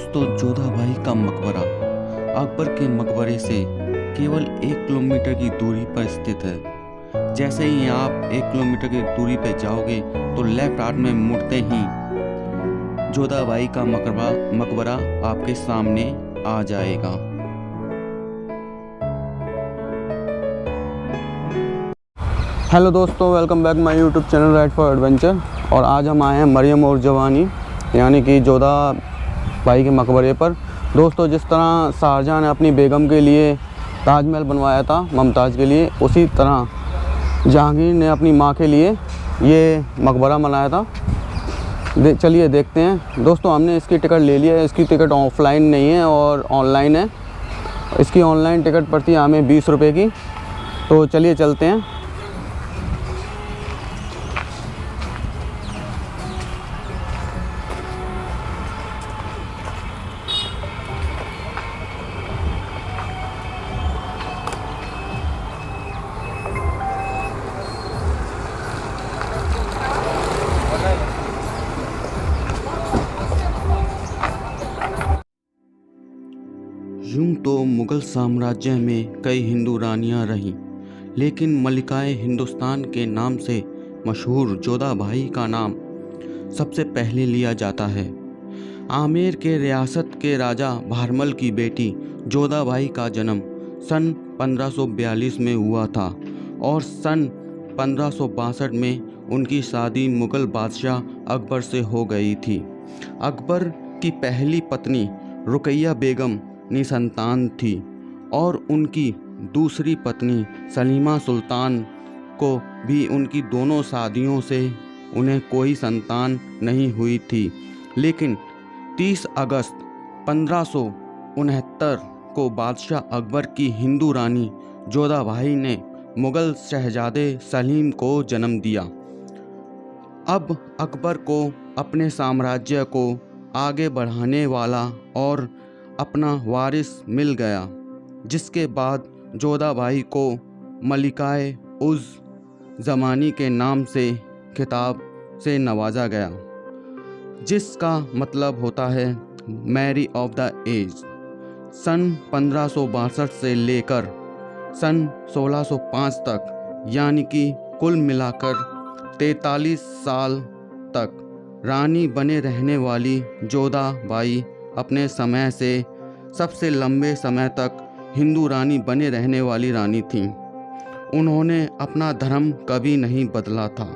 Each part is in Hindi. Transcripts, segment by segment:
दोस्तों, जोधा भाई का मकबरा अकबर के मकबरे से केवल 1 किलोमीटर की दूरी पर स्थित है। जैसे ही आप 1 किलोमीटर की दूरी पर जाओगे तो लेफ्ट हाथ में मुड़ते ही जोधा भाई का मकबरा आपके सामने आ जाएगा। हेलो दोस्तों, welcome back my YouTube channel right for adventure. और आज हम आए हैं मरियम और जवानी यानी कि जोधा भाई के मकबरे पर। दोस्तों, जिस तरह शाहजहां ने अपनी बेगम के लिए ताजमहल बनवाया था मुमताज़ के लिए, उसी तरह जहांगीर ने अपनी माँ के लिए ये मकबरा बनाया था। चलिए देखते हैं। दोस्तों, हमने इसकी टिकट ले लिया है। इसकी टिकट ऑफलाइन नहीं है और ऑनलाइन है। इसकी ऑनलाइन टिकट पड़ती है हमें 20 रुपये की। तो चलिए चलते हैं। यूं तो मुग़ल साम्राज्य में कई हिंदू रानियां रहीं, लेकिन मलिकाए हिंदुस्तान के नाम से मशहूर जोधा भाई का नाम सबसे पहले लिया जाता है। आमेर के रियासत के राजा भारमल की बेटी जोधा भाई का जन्म सन 1542 में हुआ था और सन 1562 में उनकी शादी मुग़ल बादशाह अकबर से हो गई थी। अकबर की पहली पत्नी रुकैया बेगम निसंतान थी और उनकी दूसरी पत्नी सलीमा सुल्तान को भी उनकी दोनों शादियों से उन्हें कोई संतान नहीं हुई थी। लेकिन 30 अगस्त 1569 को बादशाह अकबर की हिंदू रानी जोधा भाई ने मुग़ल शहजादे सलीम को जन्म दिया। अब अकबर को अपने साम्राज्य को आगे बढ़ाने वाला और अपना वारिस मिल गया, जिसके बाद जोधा भाई को मलिकाए उज़ ज़मानी के नाम से खिताब से नवाजा गया, जिसका मतलब होता है मैरी ऑफ द एज। सन 1562 से लेकर सन 1605 तक यानी कि कुल मिलाकर 43 साल तक रानी बने रहने वाली जोधा बाई अपने समय से सबसे लंबे समय तक हिंदू रानी बने रहने वाली रानी थीं। उन्होंने अपना धर्म कभी नहीं बदला था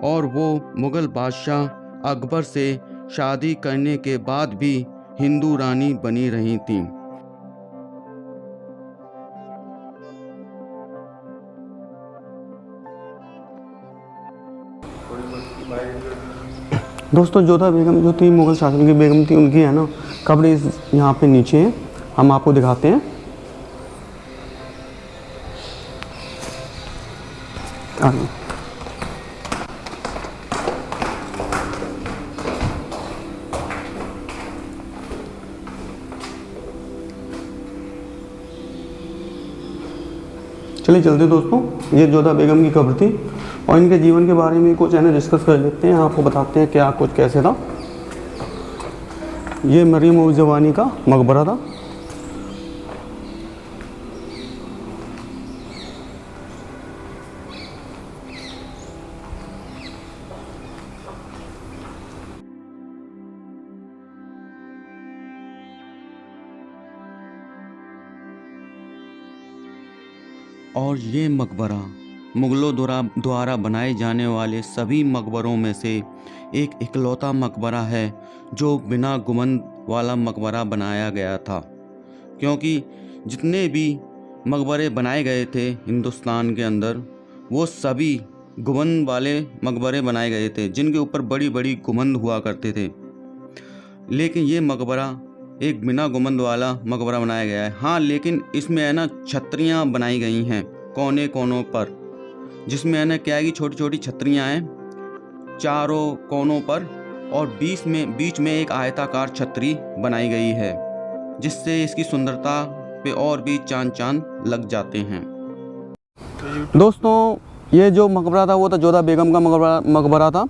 और वो मुग़ल बादशाह अकबर से शादी करने के बाद भी हिंदू रानी बनी रही थीं। दोस्तों, जोधा बेगम जो थी मुग़ल शासक की बेगम थी, उनकी है ना कब्र यहाँ पे नीचे है। हम आपको दिखाते हैं। चलिए चलते दोस्तों। ये जोधा बेगम की कब्र थी और इनके जीवन के बारे में कुछ है ना डिस्कस कर लेते हैं। आपको बताते हैं क्या कुछ कैसे था। ये मरियम उज़ ज़मानी का मकबरा था। और ये मकबरा मुग़लों द्वारा बनाए जाने वाले सभी मकबरों में से एक इकलौता मकबरा है जो बिना गुंबद वाला मकबरा बनाया गया था, क्योंकि जितने भी मकबरे बनाए गए थे हिंदुस्तान के अंदर वो सभी गुंबद वाले मकबरे बनाए गए थे, जिनके ऊपर बड़ी बड़ी गुंबद हुआ करते थे। लेकिन ये मकबरा एक बिना गुंबद वाला मकबरा बनाया गया है। हाँ, लेकिन इसमें है ना छतरियाँ बनाई गई हैं कोने कोनों पर, जिसमें है ना क्या है कि छोटी छोटी छतरियाँ हैं चारों कोनों पर और बीच में एक आयताकार छतरी बनाई गई है, जिससे इसकी सुंदरता पे और भी चांद लग जाते हैं। दोस्तों, ये जो मकबरा था वो था जोधा बेगम का मकबरा था।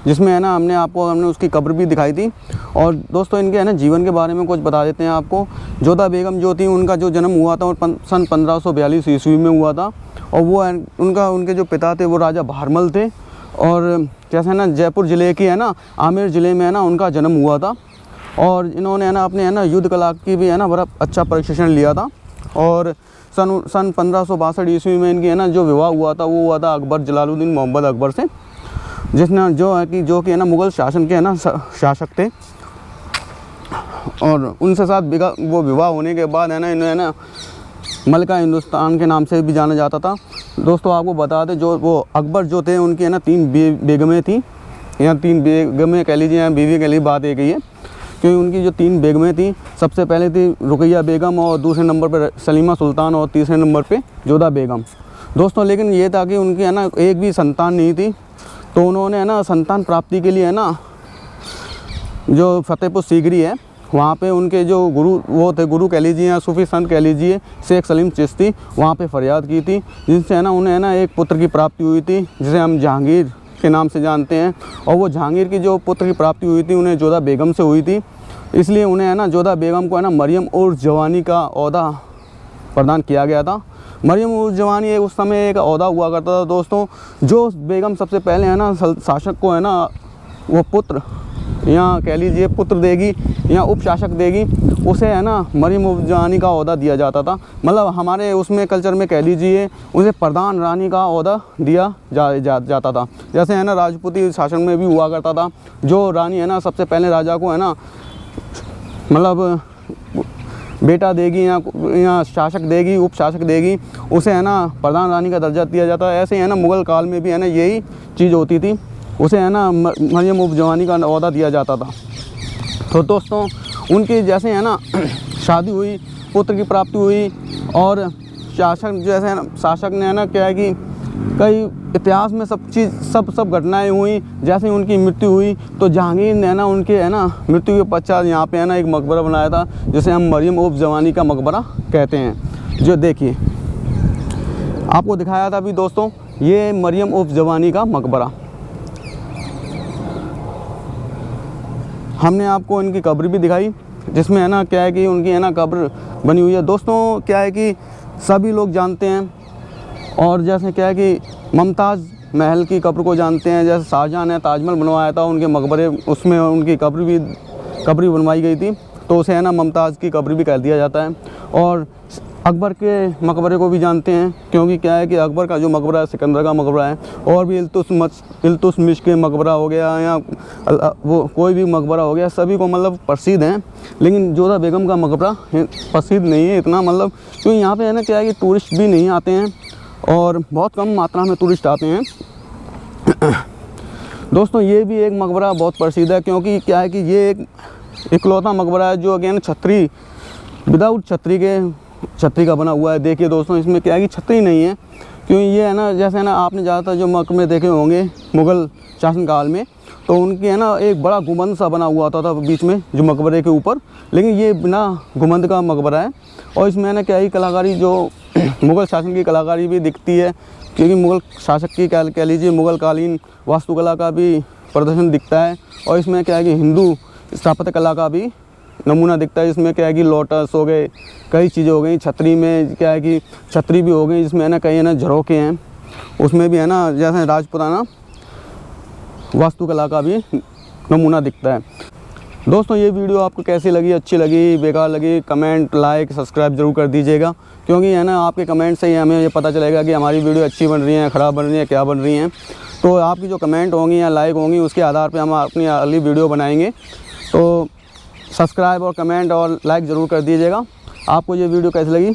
जिसमें है ना हमने उसकी कब्र भी दिखाई थी। और दोस्तों इनके है ना जीवन के बारे में कुछ बता देते हैं आपको। जोधा बेगम जो थी, उनका जो जन्म हुआ था वो सन 1542 ईस्वी में हुआ था। और वो उनके जो पिता थे वो राजा भारमल थे। और जैसे है ना जयपुर ज़िले की है ना आमेर ज़िले में है ना उनका जन्म हुआ था। और इन्होंने है ना अपने है ना युद्ध कला की भी है ना बड़ा अच्छा प्रशिक्षण लिया था। और सन 1562 ईस्वी में इनकी है ना जो विवाह हुआ था वो हुआ था अकबर जलालुद्दीन मोहम्मद अकबर से, जिसने जो कि है ना मुग़ल शासन के है ना शासक थे। और उनसे साथ वो विवाह होने के बाद है ना इन्हें है ना मलिका हिंदुस्तान के नाम से भी जाना जाता था। दोस्तों आपको बता दें, जो वो अकबर जो थे उनकी है ना 3 बेगमें थी, या 3 बेगमें कह लीजिए या बीवी के लिए बात एक ही है, क्योंकि उनकी जो 3 बेगमें थी, सबसे पहले थी रुकैया बेगम, और दूसरे नंबर पर सलीमा सुल्तान, और तीसरे नंबर पे जोधा बेगम। दोस्तों लेकिन ये था कि उनकी है ना एक भी संतान नहीं थी, तो उन्होंने है ना संतान प्राप्ति के लिए है ना जो फतेहपुर सीकरी है वहाँ पे उनके जो गुरु वो थे, गुरु कह लीजिए या सूफी संत कह लीजिए, शेख सलीम चिश्ती, वहाँ पे फरियाद की थी, जिनसे है ना उन्हें है ना एक पुत्र की प्राप्ति हुई थी, जिसे हम जहांगीर के नाम से जानते हैं। और वो जहांगीर की जो पुत्र की प्राप्ति हुई थी उन्हें जोधा बेगम से हुई थी, इसलिए उन्हें है ना जोधा बेगम को है ना मरियम उर्स जवानी का ओहदा प्रदान किया गया था। मरियम उर्स जवानी उस समय एक ओहदा हुआ करता था दोस्तों, जो बेगम सबसे पहले है ना शासक को है ना वो पुत्र या कह लीजिए पुत्र देगी या उपशासक देगी, उसे है ना मरियम उर्स जवानी का ओहदा दिया जाता था। मतलब हमारे उसमें कल्चर में कह लीजिए उसे प्रधान रानी का ओहदा दिया जाता था। जैसे है ना राजपूती शासन में भी हुआ करता था, जो रानी है ना सबसे पहले राजा को है ना मतलब बेटा देगी या शासक देगी, उपशासक देगी, उसे है ना प्रधान रानी का दर्जा दिया जाता है। ऐसे ही है ना मुग़ल काल में भी है ना यही चीज़ होती थी, उसे है ना मरियम उर्स जवानी का ओहदा दिया जाता था। तो दोस्तों उनकी जैसे है ना शादी हुई, पुत्र की प्राप्ति हुई, और शासक जैसे है ना शासक ने है ना क्या है कि कई इतिहास में सब घटनाएं हुई। जैसे उनकी मृत्यु हुई तो जहांगीर ने है ना उनके है ना मृत्यु के पश्चात यहाँ पे है ना एक मकबरा बनाया था, जिसे हम मरियम उर्स जवानी का मकबरा कहते हैं। जो देखिए आपको दिखाया था अभी दोस्तों, ये मरियम उर्स जवानी का मकबरा। हमने आपको इनकी कब्र भी दिखाई, जिसमें है ना क्या है कि उनकी है ना कब्र बनी हुई है। दोस्तों क्या है कि सभी लोग जानते हैं, और जैसे क्या है कि मुमताज़ महल की कब्र को जानते हैं, जैसे शाहजहाँ ने ताजमहल बनवाया था, उनके मकबरे उसमें उनकी कब्र बनवाई गई थी, तो उसे है ना मुमताज़ की कब्र भी कह दिया जाता है। और अकबर के मकबरे को भी जानते हैं, क्योंकि क्या है कि अकबर का जो मकबरा है सिकंदर का मकबरा है, और भी इल्तुतमिश के मकबरा हो गया या वो कोई भी मकबरा हो गया, सभी को मतलब प्रसिद्ध हैं। लेकिन जोधा बेगम का मकबरा प्रसिद्ध नहीं है इतना, मतलब क्योंकि यहाँ पे है ना क्या है कि टूरिस्ट भी नहीं आते हैं, और बहुत कम मात्रा में टूरिस्ट आते हैं। दोस्तों ये भी एक मकबरा बहुत प्रसिद्ध है, क्योंकि क्या है कि ये एक इकलौता मकबरा है जो अगेन छतरी विदाउट छतरी का बना हुआ है। देखिए दोस्तों इसमें क्या है कि छतरी नहीं है, क्योंकि ये है ना जैसे है ना आपने ज़्यादातर जो मकबरे देखे होंगे मुग़ल शासनकाल में, तो उनकी है ना एक बड़ा गुंबद सा बना हुआ था बीच में जो मकबरे के ऊपर, लेकिन ये बिना गुंबद का मकबरा है। और इसमें है ना क्या ही कलाकारी जो मुग़ल शासन की कलाकारी भी दिखती है, क्योंकि मुग़ल शासक की कह लीजिए मुग़ल कालीन वास्तुकला का भी प्रदर्शन दिखता है। और इसमें क्या है कि हिंदू स्थापत्य कला का भी नमूना दिखता है। इसमें क्या है कि लोटस हो गए, कई चीज़ें हो गई। छतरी में क्या है कि छतरी भी हो गई, जिसमें है ना कई है ना झरोखे हैं, उसमें भी है ना जैसे राजपुताना वास्तुकला का भी नमूना दिखता है। दोस्तों ये वीडियो आपको कैसी लगी, अच्छी लगी, बेकार लगी, कमेंट लाइक सब्सक्राइब ज़रूर कर दीजिएगा, क्योंकि है ना आपके कमेंट से ही हमें ये पता चलेगा कि हमारी वीडियो अच्छी बन रही है, ख़राब बन रही है, क्या बन रही हैं। तो आपकी जो कमेंट होंगी या लाइक होंगी उसके आधार पर हम अपनी अगली वीडियो बनाएँगे। तो सब्सक्राइब और कमेंट और लाइक ज़रूर कर दीजिएगा। आपको ये वीडियो कैसी लगी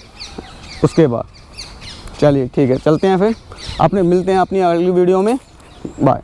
उसके बाद चलिए ठीक है, चलते हैं फिर मिलते हैं अपनी अगली वीडियो में। बाय।